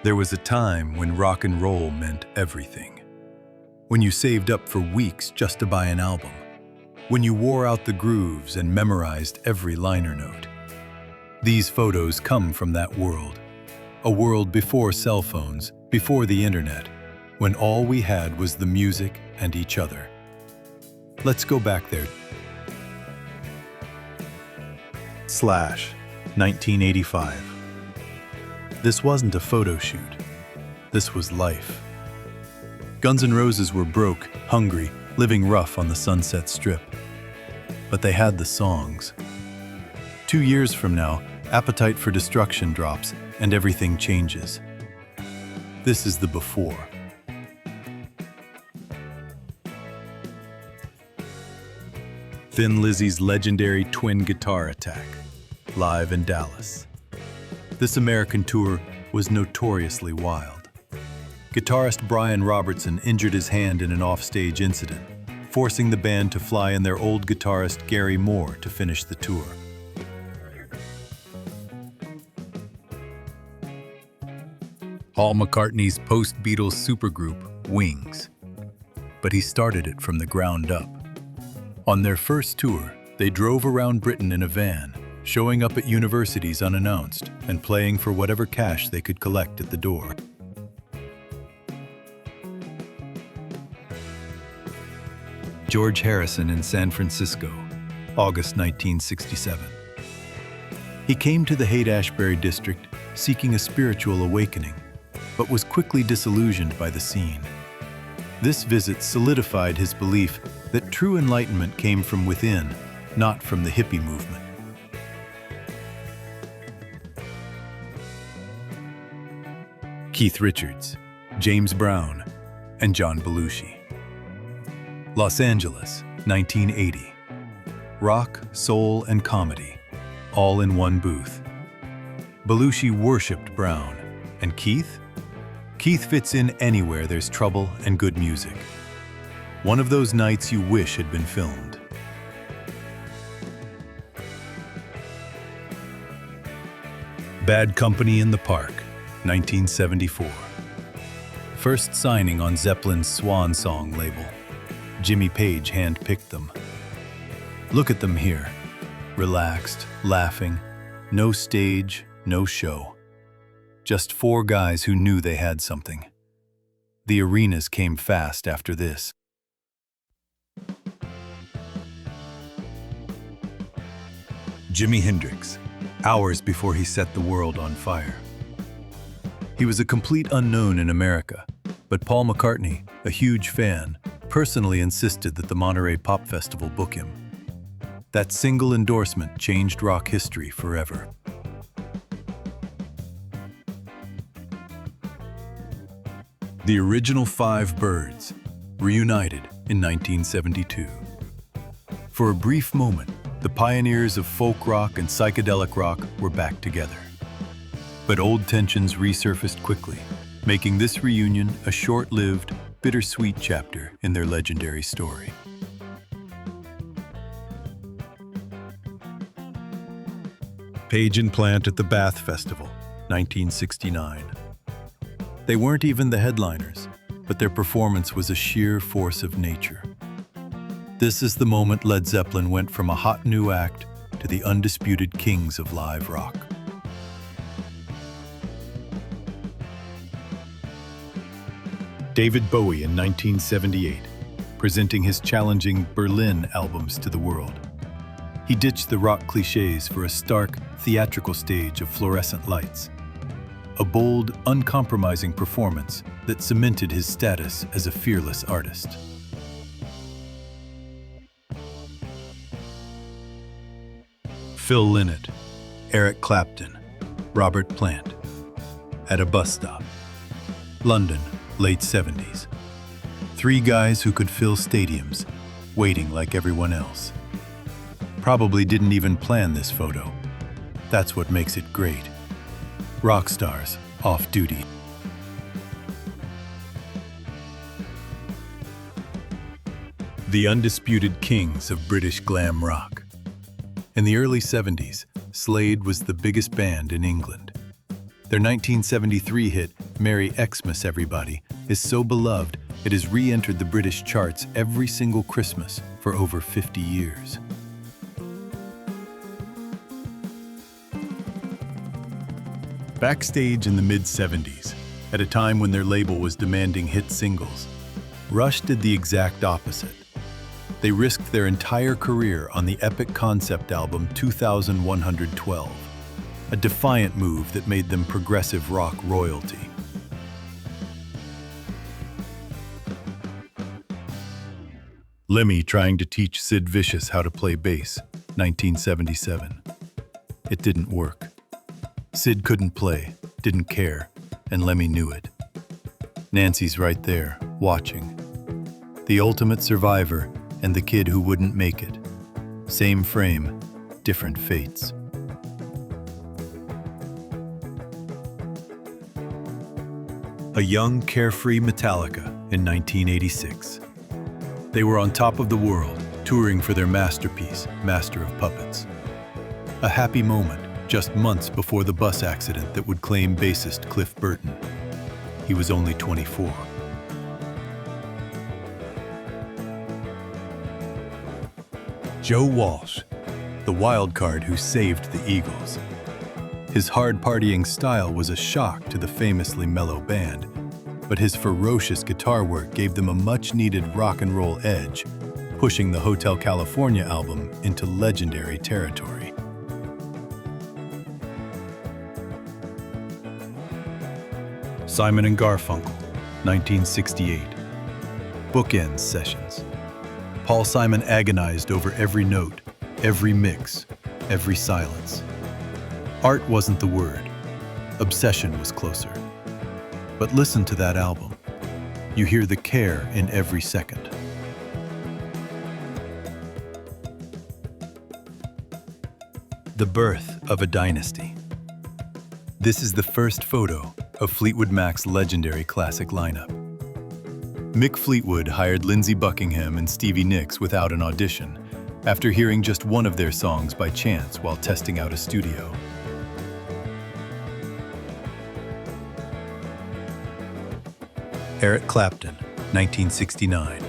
There was a time when rock and roll meant everything. When you saved up for weeks just to buy an album. When you wore out the grooves and memorized every liner note. These photos come from that world. A world before cell phones, before the internet, when all we had was the music and each other. Let's go back there. Slash, 1985. This wasn't a photo shoot. This was life. Guns N' Roses were broke, hungry, living rough on the Sunset Strip. But they had the songs. 2 years from now, Appetite for Destruction drops and everything changes. This is the before. Thin Lizzy's legendary twin guitar attack, live in Dallas. This American tour was notoriously wild. Guitarist Brian Robertson injured his hand in an offstage incident, forcing the band to fly in their old guitarist Gary Moore to finish the tour. Paul McCartney's post-Beatles supergroup, Wings. But he started it from the ground up. On their first tour, they drove around Britain in a van, showing up at universities unannounced and playing for whatever cash they could collect at the door. George Harrison in San Francisco, August 1967. He came to the Haight-Ashbury district seeking a spiritual awakening, but was quickly disillusioned by the scene. This visit solidified his belief that true enlightenment came from within, not from the hippie movement. Keith Richards, James Brown, and John Belushi. Los Angeles, 1980. Rock, soul, and comedy, all in one booth. Belushi worshipped Brown, and Keith? Keith fits in anywhere there's trouble and good music. One of those nights you wish had been filmed. Bad Company in the Park, 1974. First signing on Zeppelin's Swan Song label. Jimmy Page handpicked them. Look at them here. Relaxed, laughing, no stage, no show. Just 4 guys who knew they had something. The arenas came fast after this. Jimi Hendrix, hours before he set the world on fire. He was a complete unknown in America, but Paul McCartney, a huge fan, personally insisted that the Monterey Pop Festival book him. That single endorsement changed rock history forever. The original 5 Byrds, reunited in 1972. For a brief moment, the pioneers of folk rock and psychedelic rock were back together. But old tensions resurfaced quickly, making this reunion a short-lived, bittersweet chapter in their legendary story. Page and Plant at the Bath Festival, 1969. They weren't even the headliners, but their performance was a sheer force of nature. This is the moment Led Zeppelin went from a hot new act to the undisputed kings of live rock. David Bowie in 1978, presenting his challenging Berlin albums to the world. He ditched the rock cliches for a stark, theatrical stage of fluorescent lights. A bold, uncompromising performance that cemented his status as a fearless artist. Phil Lynott, Eric Clapton, Robert Plant. At a bus stop. London, late 70s. 3 guys who could fill stadiums, waiting like everyone else. Probably didn't even plan this photo. That's what makes it great. Rock stars, off duty. The undisputed kings of British glam rock. In the early 70s, Slade was the biggest band in England. Their 1973 hit, Merry Xmas Everybody, is so beloved it has re-entered the British charts every single Christmas for over 50 years. Backstage in the mid-70s, at a time when their label was demanding hit singles, Rush did the exact opposite. They risked their entire career on the epic concept album 2112, a defiant move that made them progressive rock royalty. Lemmy trying to teach Sid Vicious how to play bass, 1977. It didn't work. Sid couldn't play, didn't care, and Lemmy knew it. Nancy's right there, watching. The ultimate survivor and the kid who wouldn't make it. Same frame, different fates. A young, carefree Metallica in 1986. They were on top of the world, touring for their masterpiece, Master of Puppets. A happy moment, just months before the bus accident that would claim bassist Cliff Burton. He was only 24. Joe Walsh, the wild card who saved the Eagles. His hard-partying style was a shock to the famously mellow band, but his ferocious guitar work gave them a much-needed rock and roll edge, pushing the Hotel California album into legendary territory. Simon and Garfunkel, 1968. Bookends sessions. Paul Simon agonized over every note, every mix, every silence. Art wasn't the word. Obsession was closer. But listen to that album. You hear the care in every second. The birth of a dynasty. This is the first photo of Fleetwood Mac's legendary classic lineup. Mick Fleetwood hired Lindsey Buckingham and Stevie Nicks without an audition, after hearing just one of their songs by chance while testing out a studio. Eric Clapton, 1969.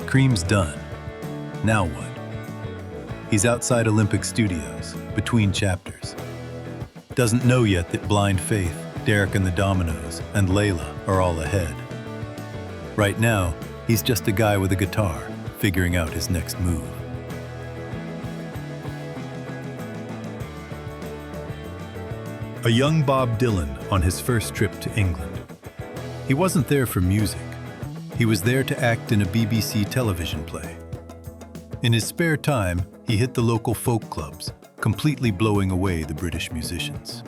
Cream's done. Now what? He's outside Olympic Studios, between chapters. Doesn't know yet that Blind Faith, Derek and the Dominoes, and Layla are all ahead. Right now, he's just a guy with a guitar, figuring out his next move. A young Bob Dylan on his first trip to England. He wasn't there for music. He was there to act in a BBC television play. In his spare time, he hit the local folk clubs, completely blowing away the British musicians.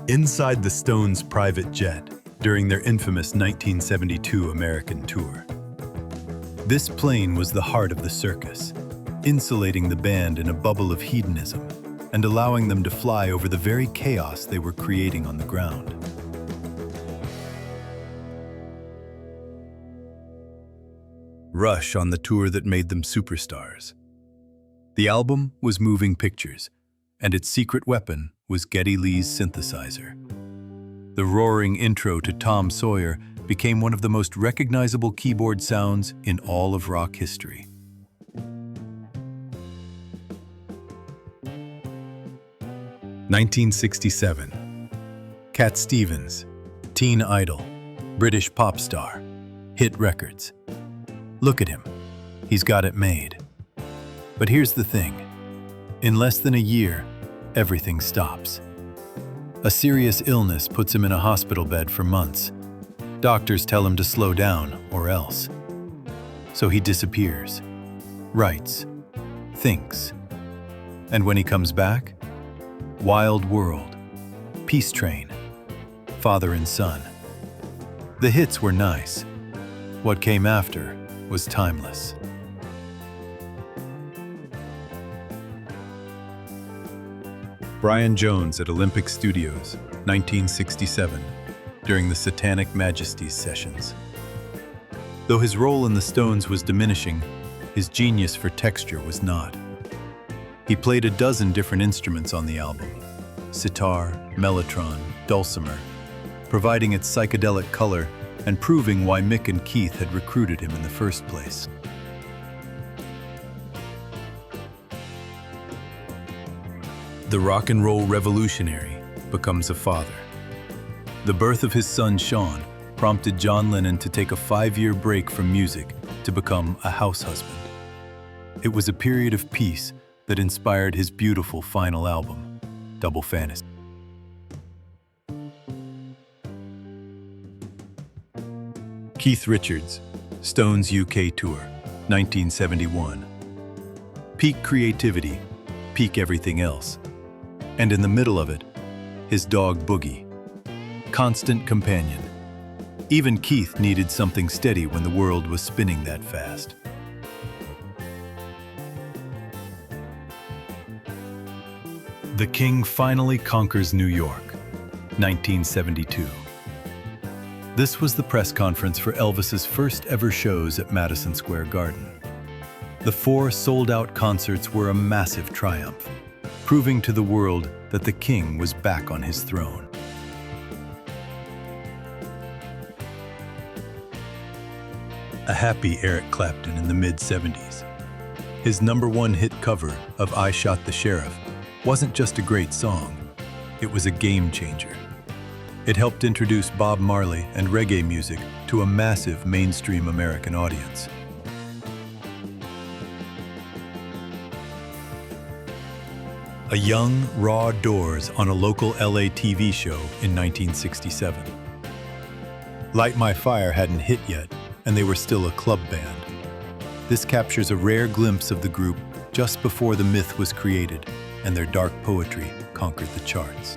Inside the Stones' private jet during their infamous 1972 American tour. This plane was the heart of the circus, insulating the band in a bubble of hedonism and allowing them to fly over the very chaos they were creating on the ground. Rush on the tour that made them superstars. The album was Moving Pictures, and its secret weapon was Geddy Lee's synthesizer. The roaring intro to Tom Sawyer became one of the most recognizable keyboard sounds in all of rock history. (1967). Cat Stevens, teen idol, British pop star, hit records. Look at him, he's got it made. But here's the thing, in less than a year, everything stops. A serious illness puts him in a hospital bed for months. Doctors tell him to slow down or else. So he disappears, writes, thinks. And when he comes back, Wild World, Peace Train, Father and Son. The hits were nice. What came after was timeless. Brian Jones at Olympic Studios, 1967, during the Satanic Majesties sessions. Though his role in the Stones was diminishing, his genius for texture was not. He played a dozen different instruments on the album: sitar, mellotron, dulcimer, providing its psychedelic color and proving why Mick and Keith had recruited him in the first place. The rock and roll revolutionary becomes a father. The birth of his son, Sean, prompted John Lennon to take a 5-year break from music to become a house husband. It was a period of peace that inspired his beautiful final album, Double Fantasy. Keith Richards, Stones UK Tour, 1971. Peak creativity, peak everything else. And in the middle of it, his dog Boogie. Constant companion. Even Keith needed something steady when the world was spinning that fast. The King finally conquers New York, 1972. This was the press conference for Elvis's first ever shows at Madison Square Garden. The 4 sold-out concerts were a massive triumph, proving to the world that the King was back on his throne. A happy Eric Clapton in the mid-70s. His #1 hit cover of I Shot the Sheriff wasn't just a great song, it was a game changer. It helped introduce Bob Marley and reggae music to a massive mainstream American audience. A young, raw Doors on a local LA TV show in 1967. Light My Fire hadn't hit yet, and they were still a club band. This captures a rare glimpse of the group just before the myth was created and their dark poetry conquered the charts.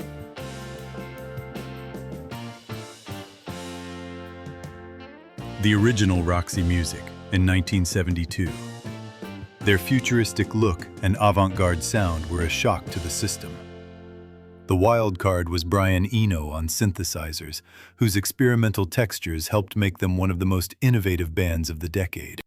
The original Roxy music in 1972. Their futuristic look and avant-garde sound were a shock to the system. The wild card was Brian Eno on synthesizers, whose experimental textures helped make them one of the most innovative bands of the decade.